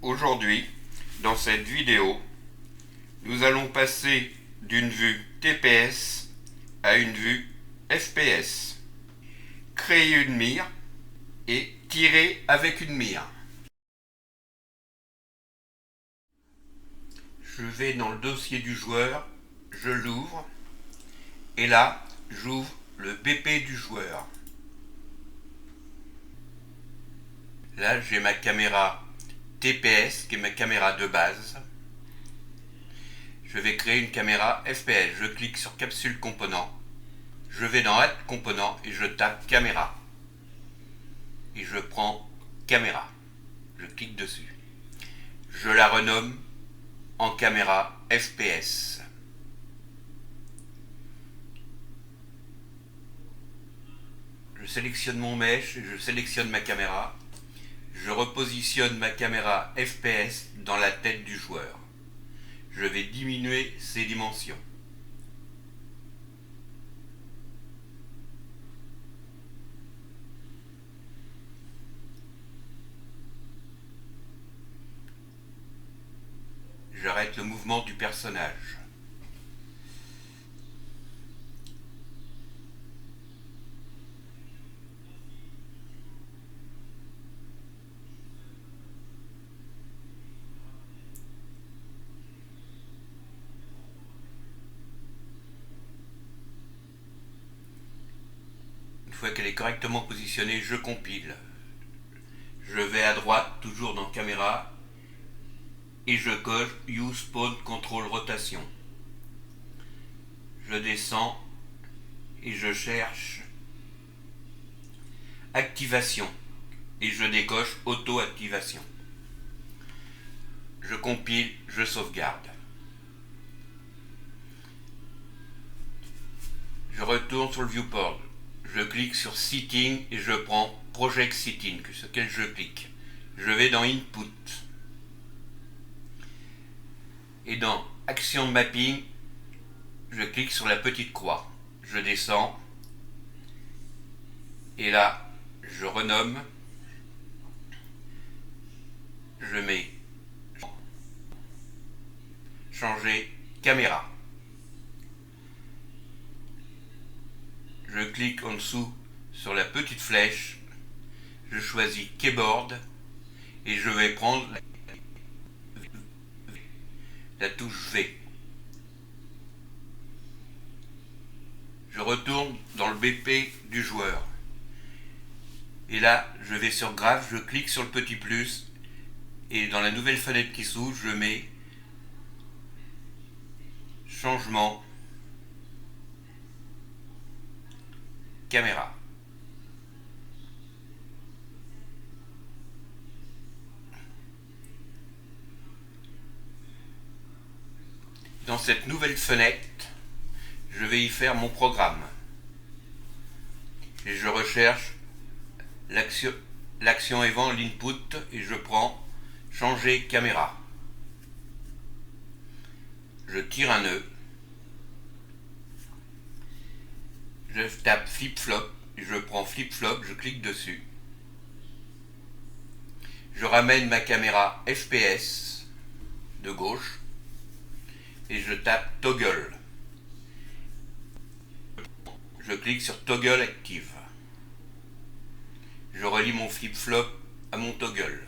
Aujourd'hui, dans cette vidéo, nous allons passer d'une vue TPS à une vue FPS. Créer une mire et tirer avec une mire. Je vais dans le dossier du joueur, je l'ouvre et là, j'ouvre le BP du joueur. Là, j'ai ma caméra TPS qui est ma caméra de base. Je vais créer une caméra FPS. Je clique sur capsule composant. Je vais dans Add composant et je tape caméra. Et je prends caméra. Je clique dessus. Je la renomme en caméra FPS. Je sélectionne mon mesh et je sélectionne ma caméra. Je repositionne ma caméra FPS dans la tête du joueur. Je vais diminuer ses dimensions. J'arrête le mouvement du personnage. Une fois qu'elle est correctement positionnée, je compile. Je vais à droite, toujours dans caméra, et je coche Use Spawn Control Rotation. Je descends et je cherche Activation et je décoche Auto-activation. Je compile, je sauvegarde. Je retourne sur le viewport. Je clique sur Setting et je prends Project Setting, sur lequel je clique. Je vais dans Input. Et dans Action Mapping, je clique sur la petite croix. Je descends. Et là, je renomme. Je mets Changer caméra. Je clique en dessous sur la petite flèche. Je choisis Keyboard. Et je vais prendre la touche V. Je retourne dans le BP du joueur. Et là, je vais sur Graph, je clique sur le petit plus. Et dans la nouvelle fenêtre qui s'ouvre, je mets Changement caméra. Dans cette nouvelle fenêtre, je vais y faire mon programme. Et je recherche l'action Event l'input et je prends Changer caméra. Je tire un nœud. Je tape flip-flop, je prends flip-flop, je clique dessus. Je ramène ma caméra FPS de gauche et je tape toggle. Je clique sur toggle active. Je relie mon flip-flop à mon toggle.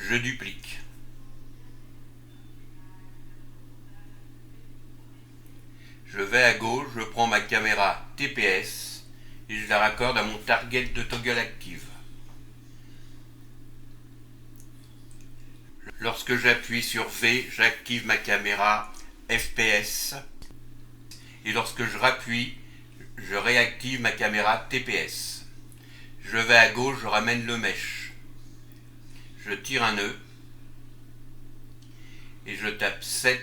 Je duplique. Je vais à gauche, je prends ma caméra TPS et je la raccorde à mon target de toggle active. Lorsque j'appuie sur V, j'active ma caméra FPS et lorsque je rappuie, je réactive ma caméra TPS. Je vais à gauche, je ramène le mesh. Je tire un nœud et je tape 7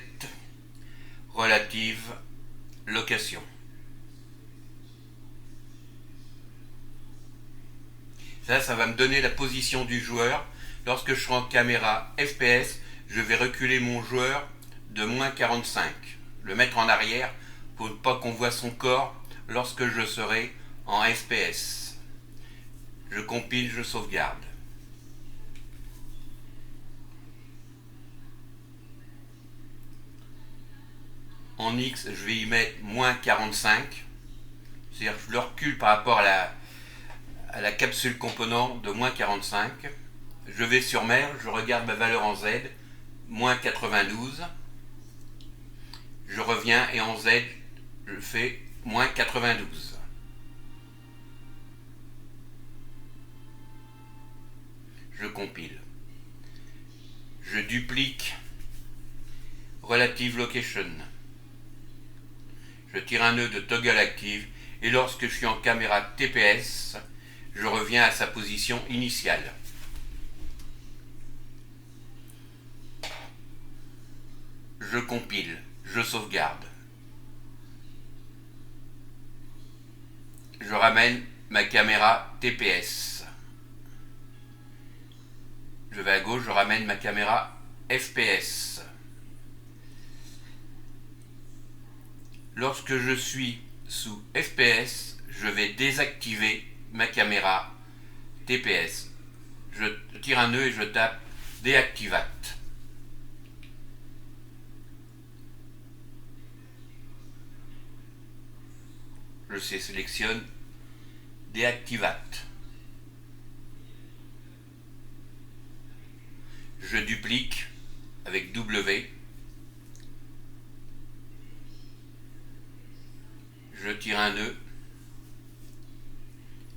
relative location. Ça va me donner la position du joueur. Lorsque je serai en caméra FPS, je vais reculer mon joueur de -45. Le mettre en arrière pour ne pas qu'on voit son corps lorsque je serai en FPS. Je compile, je sauvegarde. En X, je vais y mettre moins 45. C'est-à-dire que je le recule par rapport à la capsule component de moins 45. Je vais sur mer, je regarde ma valeur en Z, moins 92. Je reviens et en Z, je fais moins 92. Je compile. Je duplique Relative Location. Je tire un nœud de Toggle Active et lorsque je suis en caméra TPS, je reviens à sa position initiale. Je compile, je sauvegarde. Je ramène ma caméra TPS. Je vais à gauche, je ramène ma caméra FPS. Lorsque je suis sous FPS, je vais désactiver ma caméra TPS. Je tire un nœud et je tape Deactivate. Je sélectionne Deactivate. Je duplique avec W. Je tire un nœud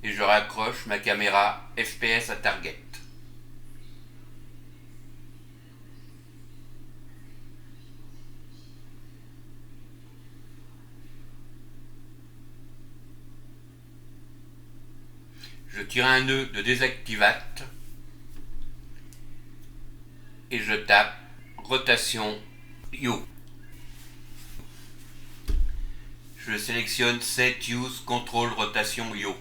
et je raccroche ma caméra FPS à target. Je tire un nœud de désactivate et je tape rotation Yo. Je sélectionne Set Use Control Rotation Yo.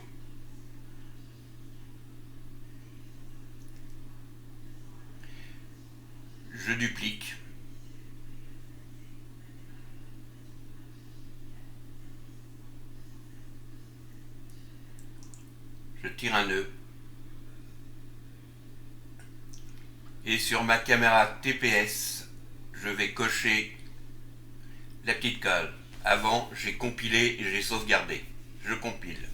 Je duplique. Je tire un nœud. Et sur ma caméra TPS, je vais cocher la petite cale. Avant, j'ai compilé et j'ai sauvegardé. Je compile.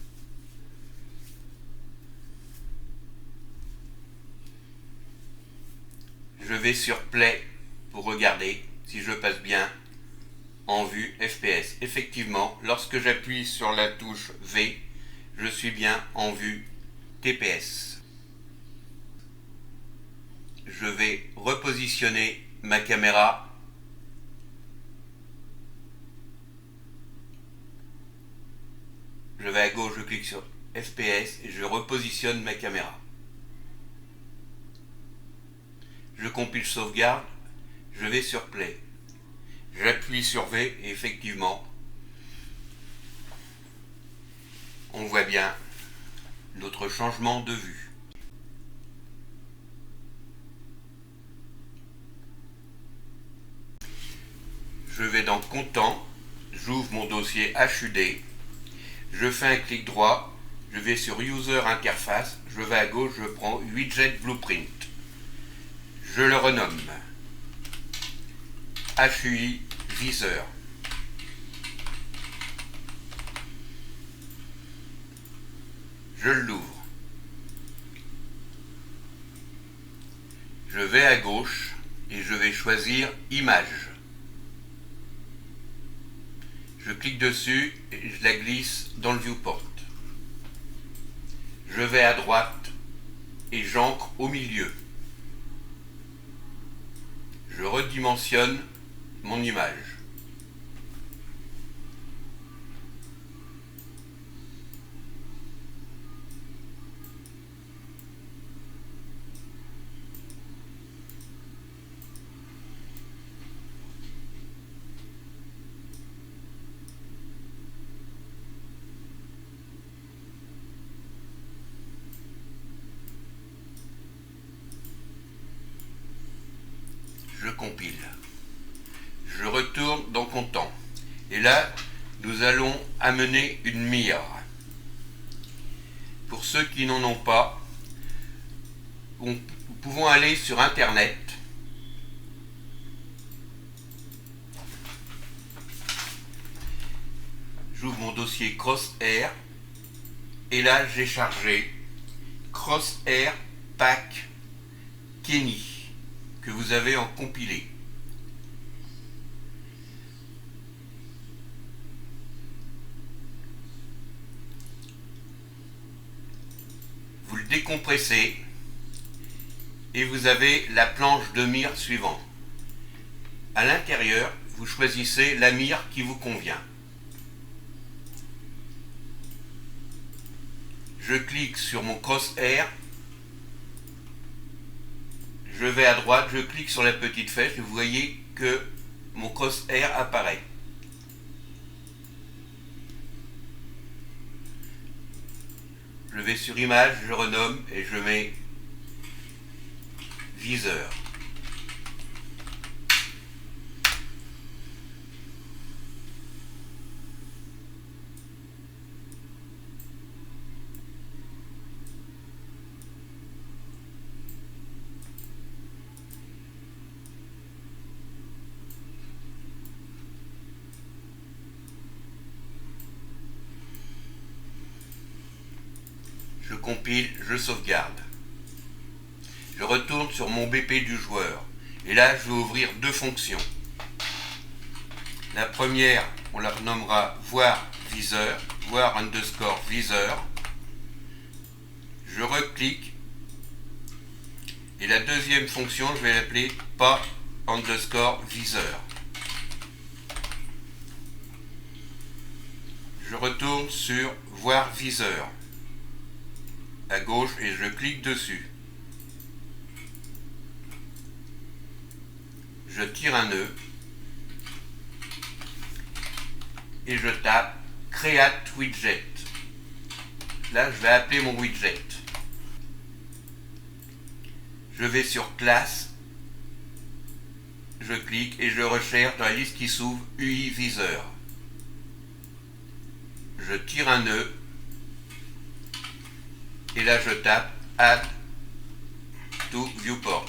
Je vais sur Play pour regarder si je passe bien en vue FPS. Effectivement, lorsque j'appuie sur la touche V, je suis bien en vue TPS. Je vais repositionner ma caméra. Je vais à gauche, je clique sur FPS et je repositionne ma caméra. Je compile, sauvegarde, je vais sur Play. J'appuie sur V et effectivement, on voit bien notre changement de vue. Je vais dans Content, j'ouvre mon dossier HUD, je fais un clic droit, je vais sur User Interface, je vais à gauche, je prends Widget Blueprint. Je le renomme HUI Viseur. Je l'ouvre. Je vais à gauche et je vais choisir Image. Je clique dessus et je la glisse dans le viewport. Je vais à droite et j'ancre au milieu. Je redimensionne mon image. Je compile. Je retourne dans Content. Et là, nous allons amener une mire. Pour ceux qui n'en ont pas, nous pouvons aller sur Internet. dossier Crosshair et là j'ai chargé Crosshair Pack Kenny que vous avez en compilé. Vous le décompressez et vous avez la planche de mire suivante. À l'intérieur, vous choisissez la mire qui vous convient. Je clique sur mon crosshair, je vais à droite, je clique sur la petite flèche et vous voyez que mon crosshair apparaît. Je vais sur image, je renomme et je mets viseur. Je compile, je sauvegarde. Je retourne sur mon BP du joueur. Et là, je vais ouvrir deux fonctions. La première, on la renommera voir viseur, voir underscore viseur. Je reclique. Et la deuxième fonction, je vais l'appeler pas underscore viseur. Je retourne sur voir viseur à gauche et je clique dessus. Je tire un nœud et je tape Create Widget. Là, je vais appeler mon widget. Je vais sur classe, je clique et je recherche dans la liste qui s'ouvre UI Viseur. Je tire un nœud et là je tape Add to Viewport.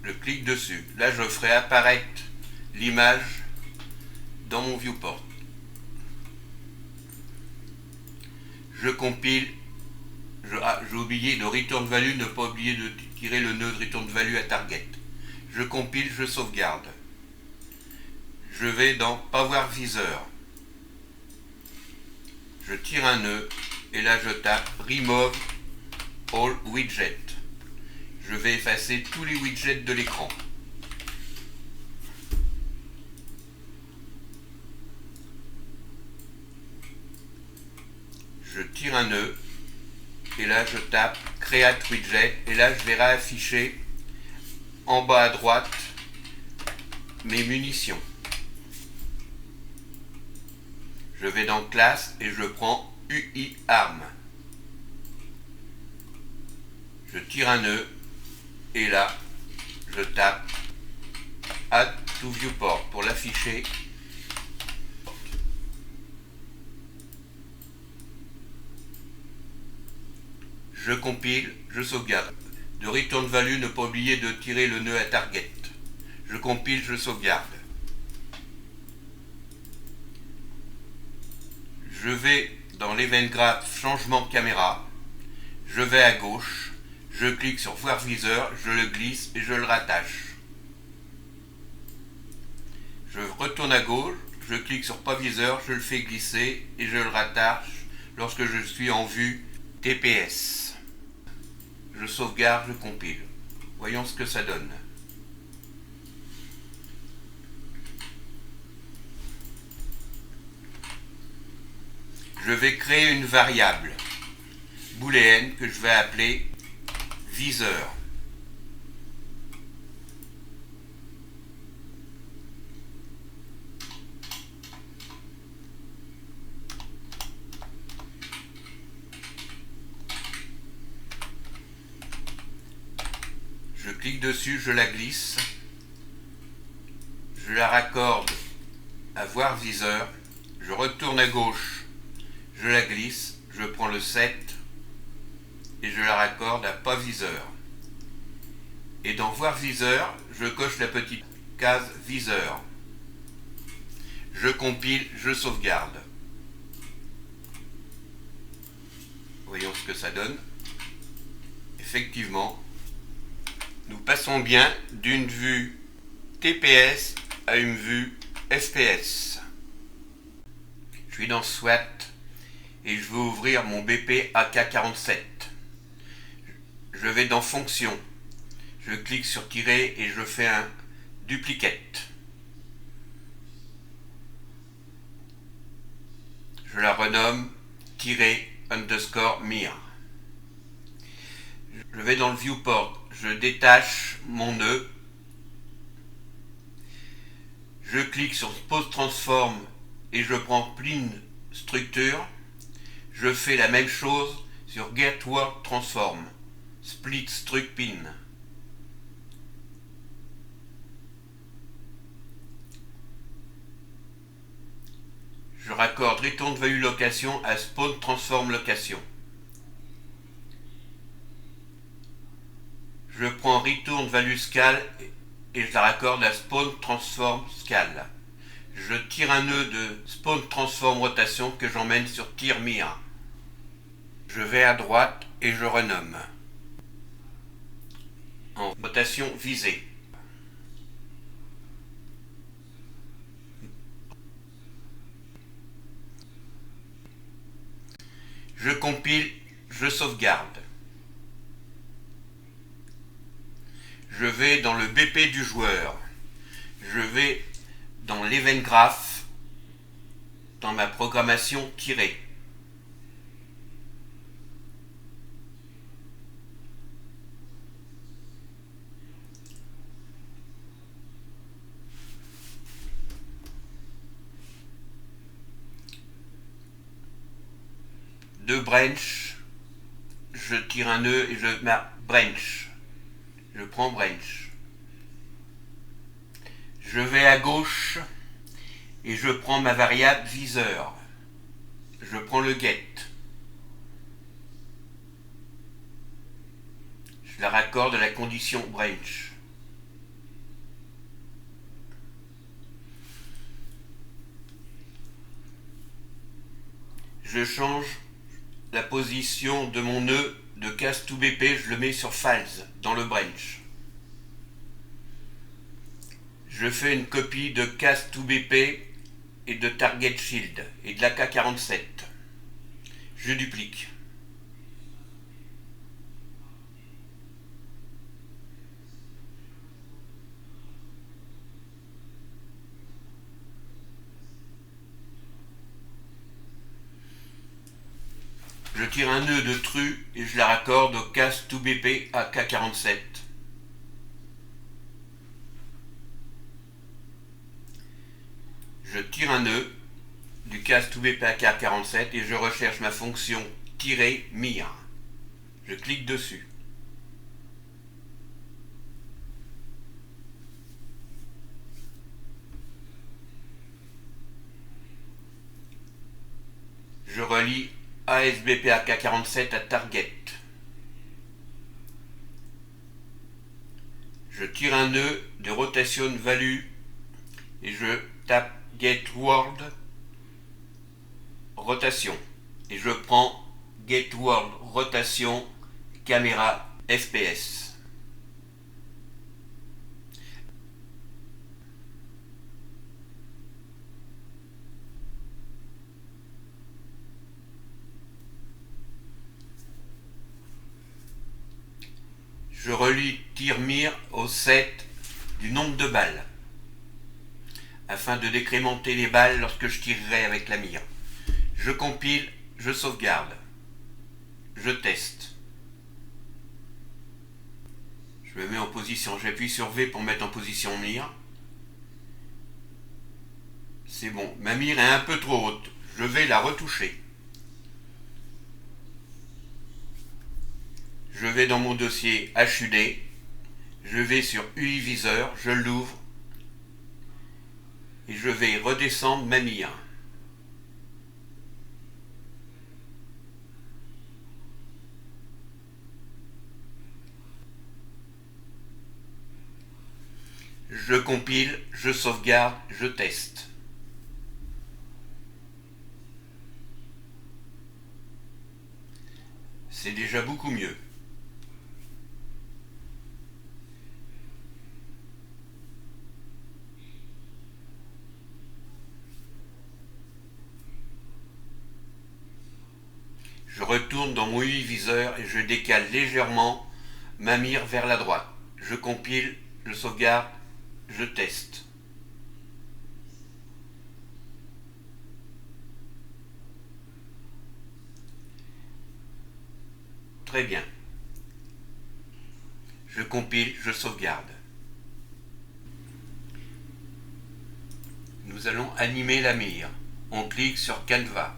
Je clique dessus. Là je ferai apparaître l'image dans mon viewport. Je compile. J'ai oublié de return value, ne pas oublier de tirer le nœud de return value à target. Je compile, je sauvegarde. Je vais dans pas voir viseur. Je tire un nœud et là je tape Remove All Widgets. Je vais effacer tous les widgets de l'écran. Je tire un nœud et là je tape Create Widget et là je vais réafficher en bas à droite mes munitions. Je vais dans classe et je prends UI Arm. Je tire un nœud et là je tape Add to Viewport pour l'afficher. Je compile, je sauvegarde. De return value, ne pas oublier de tirer le nœud à target. Je compile, je sauvegarde. Je vais dans l'event graph changement de caméra. Je vais à gauche. Je clique sur voir viseur, je le glisse et je le rattache. Je retourne à gauche, je clique sur pas viseur, je le fais glisser et je le rattache lorsque je suis en vue TPS. Je sauvegarde, je compile. Voyons ce que ça donne. Je vais créer une variable booléenne que je vais appeler viseur. Je clique dessus, je la glisse, je la raccorde à voir viseur, je retourne à gauche, je la glisse, je prends le 7 et je la raccorde à pas viseur. Et dans voir viseur, je coche la petite case viseur. Je compile, je sauvegarde. Voyons ce que ça donne. Effectivement, nous passons bien d'une vue TPS à une vue FPS. Je suis dans SWAT et je veux ouvrir mon BP AK-47. Je vais dans Fonction. Je clique sur tirer et je fais un duplicate. Je la renomme tirer_mir. Je vais dans le viewport. Je détache mon nœud. Je clique sur Pose Transform et je prends Pin Structure. Je fais la même chose sur Get Word Transform. Split Struct Pin. Je raccorde Return Value Location à Spawn Transform Location. Je prends Return Value Scale et je la raccorde à Spawn Transform Scale. Je tire un nœud de Spawn Transform Rotation que j'emmène sur tirer_mir. Je vais à droite et je renomme. En rotation visée. Je compile, je sauvegarde. Je vais dans le BP du joueur. Je vais dans l'Event Graph, dans ma programmation tirée. De branch, je tire un nœud et je mets branch. Je prends branch. Je vais à gauche et je prends ma variable viseur. Je prends le get. Je la raccorde à la condition branch. Je change la position de mon nœud de case to BP, je le mets sur false dans le branch. Je fais une copie de case to BP et de target shield et de l'AK-47. Je duplique. Je tire un nœud de tru et je la raccorde au case to BP AK-47. Je tire un nœud du case to BP AK-47 et je recherche ma fonction tirer_mir. Je clique dessus. Je relie ASBP AK-47 à target. Je tire un nœud de rotation value et je tape get world rotation et je prends get world rotation caméra FPS. Je relie tirer_mir au set du nombre de balles afin de décrémenter les balles lorsque je tirerai avec la mire. Je compile, je sauvegarde. Je teste. Je me mets en position, j'appuie sur V pour mettre en position mire. C'est bon, ma mire est un peu trop haute. Je vais la retoucher. Je vais dans mon dossier HUD. Je vais sur UI Viseur, je l'ouvre. Et je vais redescendre ma mire. Je compile, je sauvegarde, je teste. C'est déjà beaucoup mieux. Je retourne dans mon UI viseur et je décale légèrement ma mire vers la droite. Je compile, je sauvegarde, je teste. Très bien. Je compile, je sauvegarde. Nous allons animer la mire. On clique sur Canva.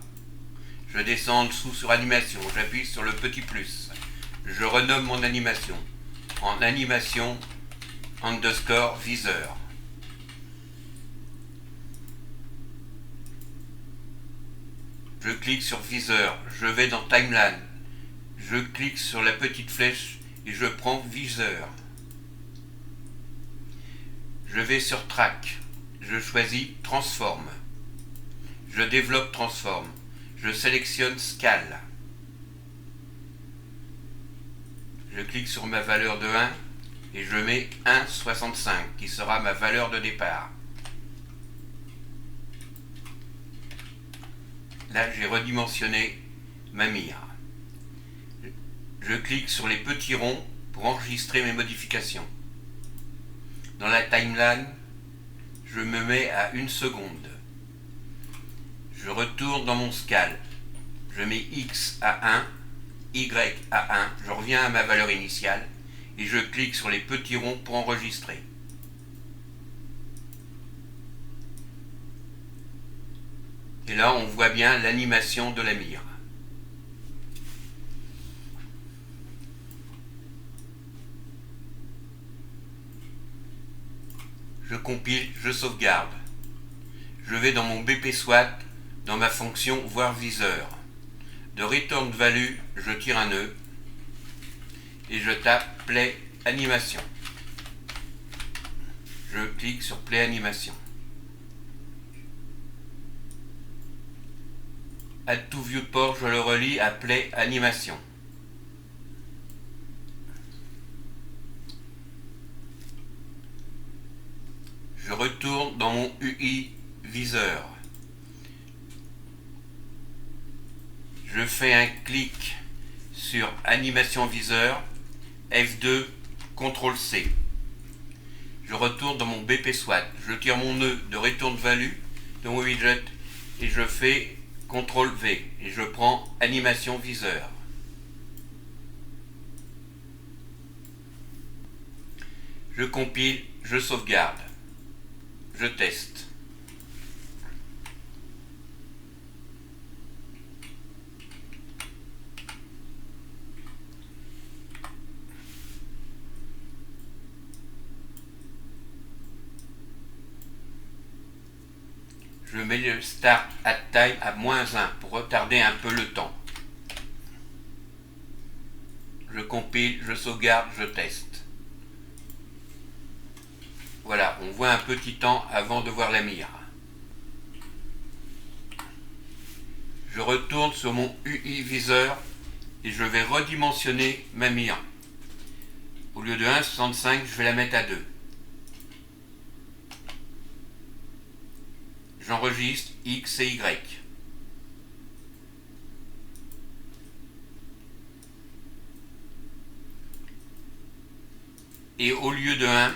Je descends en dessous sur animation, j'appuie sur le petit plus. Je renomme mon animation en animation underscore viseur. Je clique sur viseur, je vais dans timeline. Je clique sur la petite flèche et je prends viseur. Je vais sur track. Je choisis transform. Je développe transform. Je sélectionne scale. Je clique sur ma valeur de 1 et je mets 1,65 qui sera ma valeur de départ. Là, j'ai redimensionné ma mire. Je clique sur les petits ronds pour enregistrer mes modifications. Dans la timeline, je me mets à 1 seconde. Je retourne dans mon scale. Je mets X à 1, Y à 1. Je reviens à ma valeur initiale et je clique sur les petits ronds pour enregistrer. Et là, on voit bien l'animation de la mire. Je compile, je sauvegarde. Je vais dans mon BP SWAT, dans ma fonction voir viseur. De return value, je tire un nœud et je tape play animation. Je clique sur play animation. Add to viewport, je le relie à play animation. Je retourne dans mon UI viseur. Je fais un clic sur animation viseur, F2, CTRL-C. Je retourne dans mon BP SWAT. Je tire mon nœud de return value de mon widget et je fais CTRL-V et je prends animation viseur. Je compile, je sauvegarde. Je teste. Je mets le start at time à -1 pour retarder un peu le temps. Je compile, je sauvegarde, je teste. Voilà, on voit un petit temps avant de voir la mire. Je retourne sur mon UI viseur et je vais redimensionner ma mire. Au lieu de 1,65, je vais la mettre à 2. J'enregistre X et Y. Et au lieu de 1,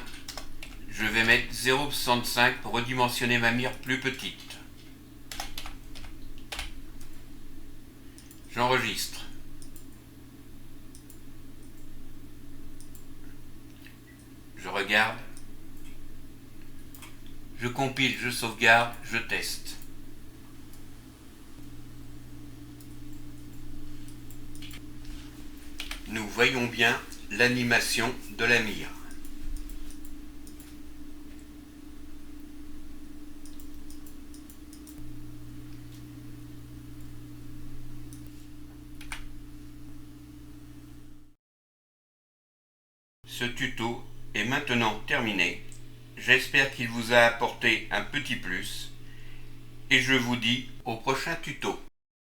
je vais mettre 0,65 pour redimensionner ma mire plus petite. J'enregistre. Je regarde. Je compile, je sauvegarde, je teste. Nous voyons bien l'animation de la mire. Ce tuto est maintenant terminé. j'espère qu'il vous a apporté un petit plus et je vous dis au prochain tuto.